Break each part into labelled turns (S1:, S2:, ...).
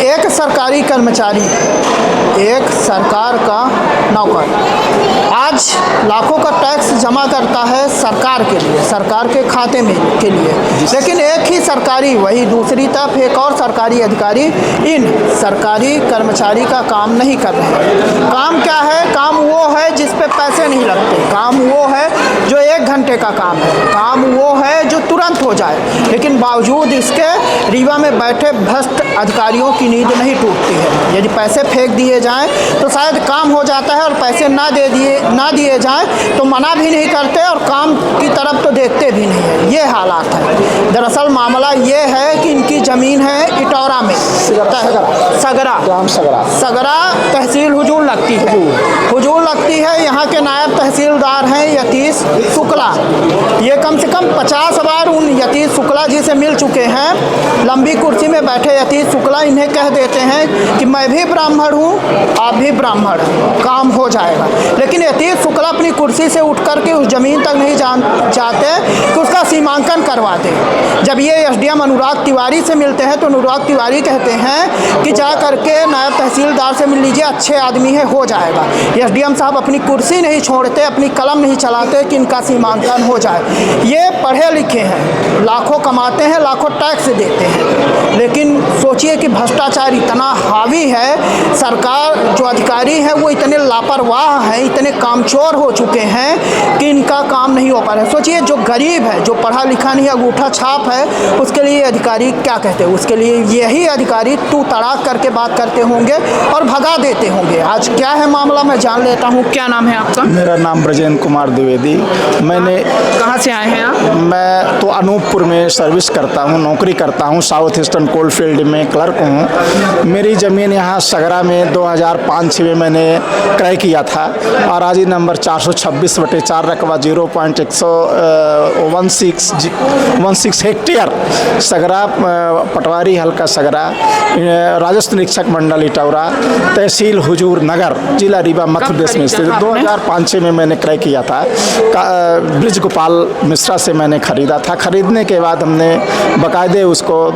S1: एक सरकारी कर्मचारी, एक सरकार का नौकर आज लाखों का टैक्स जमा करता है सरकार के लिए, सरकार के खाते में के लिए, लेकिन एक ही सरकारी वही दूसरी तरफ एक और सरकारी अधिकारी इन सरकारी कर्मचारी का काम नहीं कर रहे हैं। काम क्या है? काम वो है जिस पे पैसे नहीं लगते, काम वो है जो 1 घंटे का काम है, काम वो है जो तुरंत हो जाए, लेकिन बावजूद इसके रीवा में बैठे भ्रष्ट अधिकारियों की नींद नहीं टूटती है। यदि पैसे फेंक दिए जाएं तो शायद काम हो जाता है, और पैसे ना दिए जाएं तो मना भी नहीं करते और काम की तरफ तो देखते भी नहीं है। ये हालात है। दरअसल मामला ये है कि इनकी ज़मीन है इटौरा में, सगरा तहसील हुजूर लगती है। यहाँ के नायब तहसीलदार हैं यतीश शुक्ला। ये कम से कम 50 बार उन यतीश शुक्ला जी से मिल चुके हैं। लंबी कुर्सी में बैठे यतीश शुक्ला इन्हें कह देते हैं कि मैं भी ब्राह्मण हूँ, आप भी ब्राह्मण, काम हो जाएगा। लेकिन यतीश शुक्ला अपनी कुर्सी से उठ कर के उस ज़मीन तक नहीं जाते कि उसका सीमांकन करवा दे। जब ये एसडीएम अनुराग तिवारी से मिलते हैं तो अनुराग तिवारी कहते हैं कि जा करके नायब तहसीलदार से मिल लीजिए, अच्छे आदमी है, हो जाएगा। एसडीएम साहब अपनी कुर्सी नहीं छोड़ते, अपनी कलम नहीं चलाते कि इनका सीमांकन हो जाए। ये पढ़े लिखे हैं, लाखों कमाते हैं, लाखों टैक्स देते हैं, लेकिन सोचिए कि भ्रष्टाचार इतना हावी है, सरकार जो अधिकारी हैं वो इतने लापरवाह हैं, इतने कामचोर हो चुके हैं कि इनका काम नहीं हो पा रहा है। सोचिए जो गरीब है, जो पढ़ा लिखा नहीं, अंगूठा छाप है, उसके लिए अधिकारी क्या कहते हैं? उसके लिए यही अधिकारी तू तड़ाक करके बात करते होंगे और भगा देते होंगे। आज क्या है मामला मैं जान लेता हूँ। क्या नाम है आपका?
S2: मेरा नाम ब्रजेंद्र कुमार द्विवेदी। मैंने
S1: कहाँ से आए हैं आप?
S2: मैं तो अनूपपुर में सर्विस करता हूँ, नौकरी करता हूँ, साउथ ईस्टर्न कोल फील्ड में क्लर्क हूँ। मेरी ज़मीन यहाँ सगरा में 2005-06 में मैंने क्रय किया था। आराजी नंबर 426/4 रकबा 0.16 हेक्टेयर, सगरा, पटवारी हल्का सगरा, राजस्व निरीक्षक मंडल इटौरा, तहसील हुजूर नगर, जिला रीवा मध्य प्रदेश में स्थित। 2005-06 में मैंने क्रय किया था। ब्रिज गोपाल मिश्रा से मैंने ख़रीदा था। ख़रीदने के बाद हमने बाकायदे उसको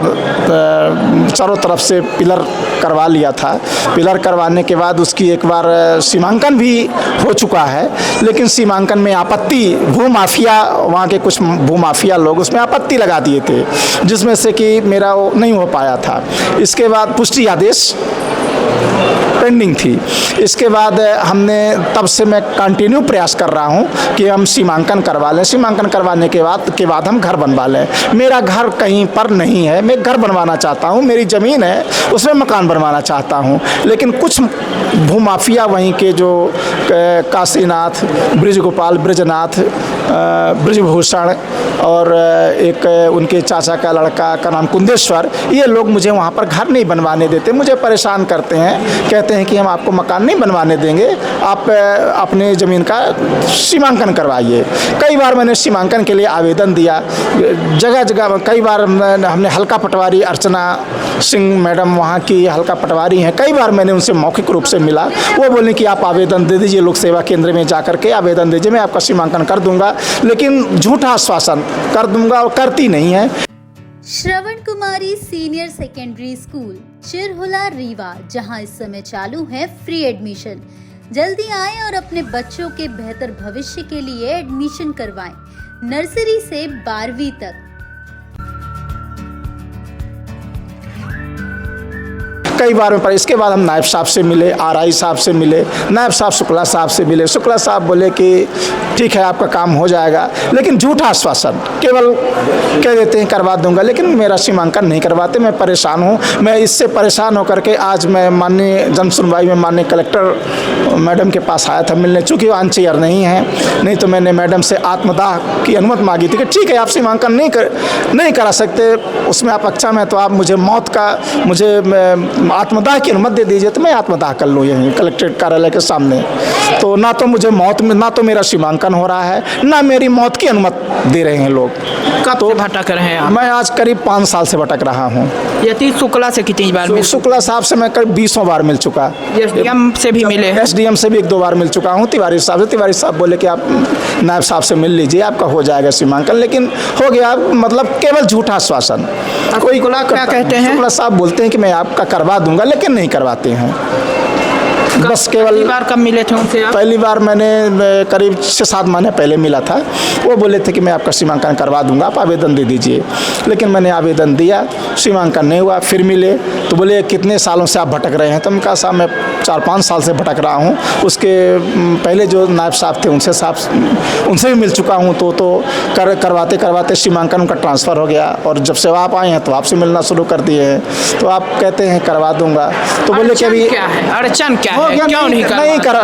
S2: चारों तरफ से पिलर करवा लिया था। पिलर करवाने के बाद उसकी एक बार सीमांकन भी हो चुका है, लेकिन सीमांकन में आपत्ति, भूमाफिया, वहाँ के कुछ भूमाफिया लोग उसमें आपत्ति लगा दिए थे, जिसमें से कि मेरा वो नहीं हो पाया था। इसके बाद पुष्टि आदेश पेंडिंग थी। इसके बाद हमने, तब से मैं कंटिन्यू प्रयास कर रहा हूं कि हम सीमांकन करवा लें। सीमांकन करवाने के बाद हम घर बनवा लें। मेरा घर कहीं पर नहीं है, मैं घर बनवाना चाहता हूं। मेरी ज़मीन है, उसमें मकान बनवाना चाहता हूं, लेकिन कुछ भूमाफिया वहीं के जो काशीनाथ, ब्रिजगोपाल, ब्रिजनाथ, ब्रिजभूषण और एक उनके चाचा का लड़का का नाम कुंदेश्वर, ये लोग मुझे वहाँ पर घर नहीं बनवाने देते, मुझे परेशान करते हैं। कहते हैं कि हम आपको मकान नहीं बनवाने देंगे, आप अपने ज़मीन का सीमांकन करवाइए। कई बार मैंने सीमांकन के लिए आवेदन दिया, जगह जगह कई बार हमने हल्का पटवारी अर्चना सिंह मैडम वहाँ की हल्का पटवारी हैं, कई बार मैंने उनसे मौखिक रूप से मिला। वो बोले कि आप आवेदन दे दीजिए, लोक सेवा केंद्र में जा करके आवेदन दीजिए, मैं आपका सीमांकन कर दूंगा, लेकिन झूठा आश्वासन कर दूंगा और करती नहीं है।
S3: श्रवण कुमारी senior secondary school Chirhula Rewa, जहां इस समय चालू है फ्री एडमिशन। जल्दी आएं और अपने बच्चों के बेहतर भविष्य के लिए एडमिशन करवाएं। नर्सरी से 12वीं तक।
S2: कई बार पर इसके बाद हम नायब साहब से मिले, आरआई साहब से मिले, नायब साहब शुक्ला साहब से मिले। शुक्ला साहब बोले कि ठीक है आपका काम हो जाएगा, लेकिन झूठा आश्वासन, केवल कह देते हैं करवा दूंगा, लेकिन मेरा सीमांकन नहीं करवाते। मैं परेशान हूँ। मैं इससे परेशान होकर के आज मैं माननीय जन सुनवाई में माननीय कलेक्टर मैडम के पास आया था मिलने, चूँकि वो अनचेयर नहीं है, नहीं तो मैंने मैडम से आत्मदाह की अनुमति मांगी थी कि ठीक है आप सीमांकन नहीं करा सकते, उसमें आप अक्षम है तो आप मुझे आत्मदाह की अनुमति दे दीजिए, तो मैं आत्मदाह कर लूँ यहीं कलेक्ट्रेट कार्यालय के सामने। तो ना तो मुझे ना तो मेरा सीमांकन हो रहा है, ना मेरी मौत की अनुमति दे रहे हैं लोग।
S1: कब तो भटक रहे हैं आप?
S2: मैं आज करीब 5 साल से भटक रहा हूँ।
S1: यतीश शुक्ला से कितनी बार मिले?
S2: शुक्ला साहब से मैं करीब 20 बार मिल चुका।
S1: एसडीएम से भी मिले?
S2: एसडीएम से भी 1-2 बार मिल चुका हूँ। तिवारी साहब से, तिवारी साहब बोले कि आप नायब साहब से मिल लीजिए, आपका हो जाएगा सीमांकन, लेकिन हो गया मतलब केवल झूठा आश्वासन। कोई
S1: क्या कहते हैं?
S2: शुक्ला साहब बोलते हैं कि मैं आपका करवा दूंगा, लेकिन नहीं करवाते हैं। बस केवल
S1: पहली बार कब मिले थे उनसे आप?
S2: पहली बार मैंने करीब 6-7 महीने पहले मिला था। वो बोले थे कि मैं आपका सीमांकन करवा दूंगा, आप आवेदन दे दीजिए। लेकिन मैंने आवेदन दिया, सीमांकन नहीं हुआ। फिर मिले तो बोले कितने सालों से आप भटक रहे हैं? तो मैं कहा साहब मैं 4-5 साल से भटक रहा हूँ। उसके पहले जो नायब साहब थे उनसे भी मिल चुका हूँ। तो करवाते करवाते सीमांकन उनका ट्रांसफ़र हो गया, और जब से आप आए हैं तो आपसे मिलना शुरू कर दिए हैं। तो आप कहते हैं करवा दूंगा, तो बोले कि अभी
S1: क्या है अड़चन, क्या है, क्यों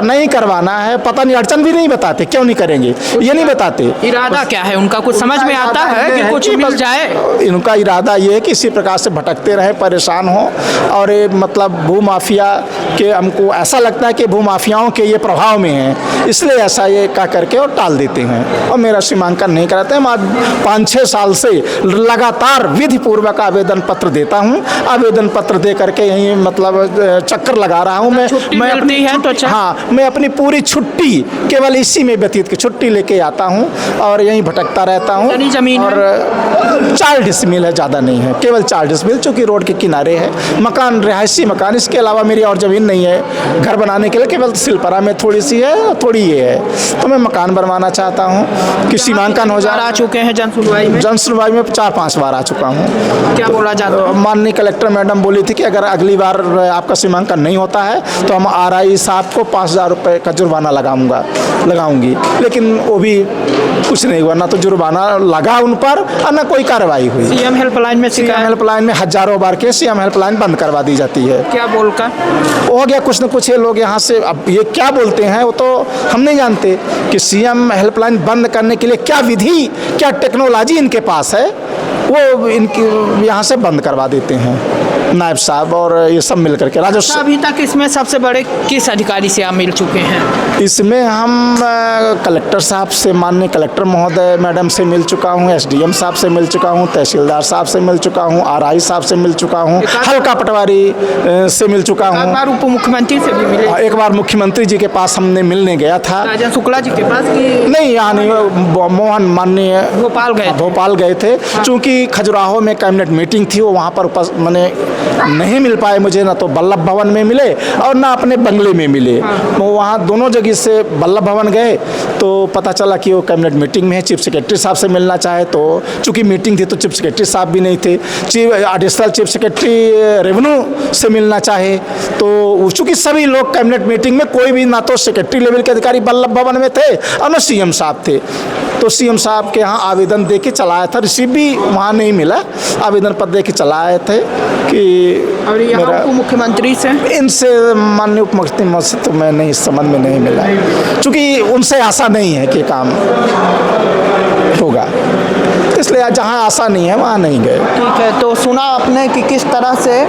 S2: नहीं करवाना है। पता नहीं, अड़चन भी नहीं बताते, क्यों नहीं करेंगे ये नहीं बताते।
S1: इरादा क्या है उनका, कुछ समझ में आता है कि कुछ मिल जाए?
S2: इनका इरादा ये है कि इसी प्रकार से भटकते रहे, परेशान हो, और ये मतलब भूमाफिया के, हमको ऐसा लगता है कि भूमाफियाओं के ये प्रभाव में है, इसलिए ऐसा ये कह करके और टाल देते हैं और मेरा सीमांकन नहीं कराते हैं। मैं 5-6 साल से लगातार विधि पूर्वक आवेदन पत्र देता हूँ। आवेदन पत्र दे करके यही मतलब चक्कर लगा रहा हूँ। मैं अपनी पूरी छुट्टी केवल इसी में व्यतीत की छुट्टी लेके आता हूँ और यहीं भटकता रहता हूँ।
S1: जमीन
S2: और 4 डिसमिल है, ज़्यादा नहीं है, केवल 4 डिसमिल, चूँकि रोड के किनारे है। मकान रिहायशी मकान, इसके अलावा मेरी और ज़मीन नहीं है घर बनाने के लिए, केवल सिलपरा में थोड़ी सी है, थोड़ी ये है। तो मैं मकान बनवाना चाहता हूँ कि सीमांकन हो जाए।
S1: आ चुके हैं जन
S2: सुनवाई में 4-5 बार आ चुका हूँ।
S1: क्या बोला जाता है?
S2: माननीय कलेक्टर मैडम बोली थी कि अगर अगली बार आपका सीमांकन नहीं होता है तो हम RI साहब को 5,000 रुपये का जुर्माना लगाऊंगी। लेकिन वो भी कुछ नहीं हुआ, ना तो जुर्माना लगा उन पर और ना कोई कार्रवाई हुई।
S1: सीएम हेल्पलाइन में
S2: हजारों बार के सीएम हेल्पलाइन बंद करवा दी जाती है।
S1: क्या बोलकर
S2: हो गया कुछ न कुछ, ये लोग यहाँ से अब ये क्या बोलते हैं वो तो हम नहीं जानते कि सीएम हेल्पलाइन बंद करने के लिए क्या विधि, क्या टेक्नोलॉजी इनके पास है, वो इनकी यहाँ से बंद करवा देते हैं नायब साहब और ये सब मिल करके। राजस्व
S1: अभी तक इसमें सबसे बड़े किस अधिकारी से आप मिल चुके हैं?
S2: इसमें हम कलेक्टर साहब से, माननीय कलेक्टर महोदय मैडम से मिल चुका हूँ, SDM साहब से मिल चुका हूँ, तहसीलदार साहब से मिल चुका हूँ, RI साहब से मिल चुका हूँ, हल्का पटवारी से मिल चुका हूँ।
S1: एक बार उप मुख्यमंत्री से भी मिले?
S2: एक बार मुख्यमंत्री जी के पास हमने मिलने गया था।
S1: राजन शुक्ला जी के पास?
S2: नहीं, यहाँ नहीं, मोहन माननीय
S1: भोपाल
S2: गए थे। चूँकि खजुराहो में कैबिनेट मीटिंग थी, वो वहाँ पर मैंने नहीं मिल पाए मुझे, ना तो वल्लभ भवन में मिले और ना अपने बंगले में मिले। वो वहाँ दोनों जगह से वल्लभ भवन गए तो पता चला कि वो कैबिनेट मीटिंग में है। चीफ सेक्रेटरी साहब से मिलना चाहे तो चूँकि मीटिंग थी तो चीफ सेक्रेटरी साहब भी नहीं थे। एडिशनल चीफ सेक्रेटरी रेवेन्यू से मिलना चाहे तो चूँकि सभी लोग कैबिनेट मीटिंग में, कोई भी ना तो सेक्रेटरी लेवल के अधिकारी वल्लभ भवन में थे और ना CM साहब थे। तो CM साहब के यहाँ आवेदन दे के चलाया था, रिसीव भी वहाँ नहीं मिला, आवेदन पत्र दे के चलाए थे कि
S1: और यहाँ उप मुख्यमंत्री से,
S2: इनसे माननीय उप मुख्यमंत्री से तो मैं नहीं, समझ में नहीं मिला, क्योंकि उनसे आशा नहीं है कि काम होगा, इसलिए जहाँ आशा नहीं है वहाँ नहीं गए।
S1: ठीक है, तो सुना आपने कि किस तरह से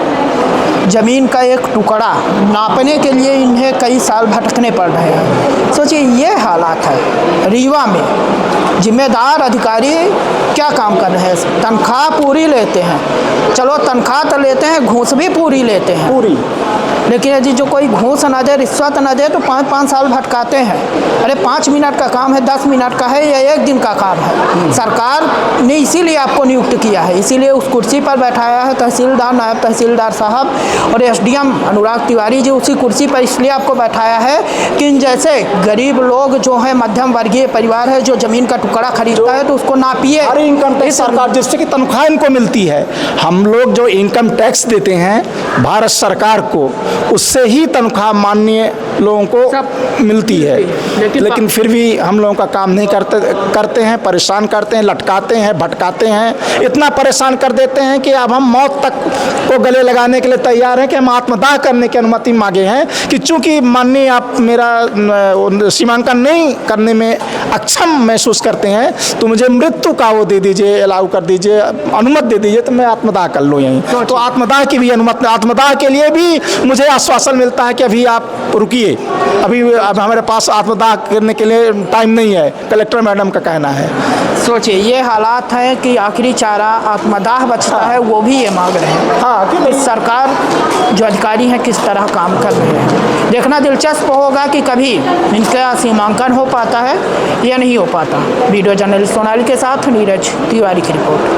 S1: ज़मीन का एक टुकड़ा नापने के लिए इन्हें कई साल भटकने पड़ रहे हैं। सोचिए ये हालात है रीवा में। जिम्मेदार अधिकारी क्या काम कर रहे हैं? तनख्वाह पूरी लेते हैं, चलो तनख्वाह तो लेते हैं, घूस भी पूरी लेते हैं पूरी, लेकिन यदि जो कोई घूस न दे, रिश्वत न दे तो 5-5 साल भटकाते हैं। अरे 5 मिनट का काम है, 10 मिनट का है या 1 दिन का काम है, सरकार ने इसीलिए आपको नियुक्त किया है, इसीलिए उस कुर्सी पर बैठाया है तहसीलदार, नायब तहसीलदार साहब और SDM अनुराग तिवारी जी, उसी कुर्सी पर इसलिए आपको बैठाया है कि इन जैसे गरीब लोग जो है, मध्यम वर्गीय परिवार है, जो ज़मीन का टुकड़ा खरीदता है तो उसको नापिए।
S2: अरे इनकम टैक्स सरकार जिससे कि तनख्वाह इनको मिलती है, हम लोग जो इनकम टैक्स देते हैं भारत सरकार को, उससे ही तनख्वाह माननीय लोगों को मिलती है। लेकिन फिर भी हम लोगों का काम नहीं करते हैं, परेशान करते हैं, लटकाते हैं, भटकाते हैं, इतना परेशान कर देते हैं कि अब हम मौत तक को गले लगाने के लिए तैयार हैं कि हम आत्मदाह करने की अनुमति मांगे हैं कि चूंकि माननीय आप मेरा सीमांकन नहीं करने में अक्षम महसूस करते हैं तो मुझे मृत्यु का वो दे दीजिए, अलाउ कर दीजिए, अनुमति दे दीजिए तो मैं आत्मदाह कर लूँ यहीं। तो आत्मदाह की भी अनुमति, आत्मदाह के लिए भी मुझे आश्वासन मिलता है कि अभी आप रुकिए, अभी अब हमारे पास आत्मदाह करने के लिए टाइम नहीं है, कलेक्टर मैडम का कहना है।
S1: सोचिए ये हालात है कि आखिरी चारा आत्मदाह बचता है, वो भी ये मांग रहे हैं।
S2: हाँ,
S1: कि सरकार जो अधिकारी हैं किस तरह काम कर रहे हैं। देखना दिलचस्प होगा कि कभी इनका सीमांकन हो पाता है या नहीं हो पाता। वीडियो जर्नलिस्ट सोनाली के साथ नीरज तिवारी की रिपोर्ट।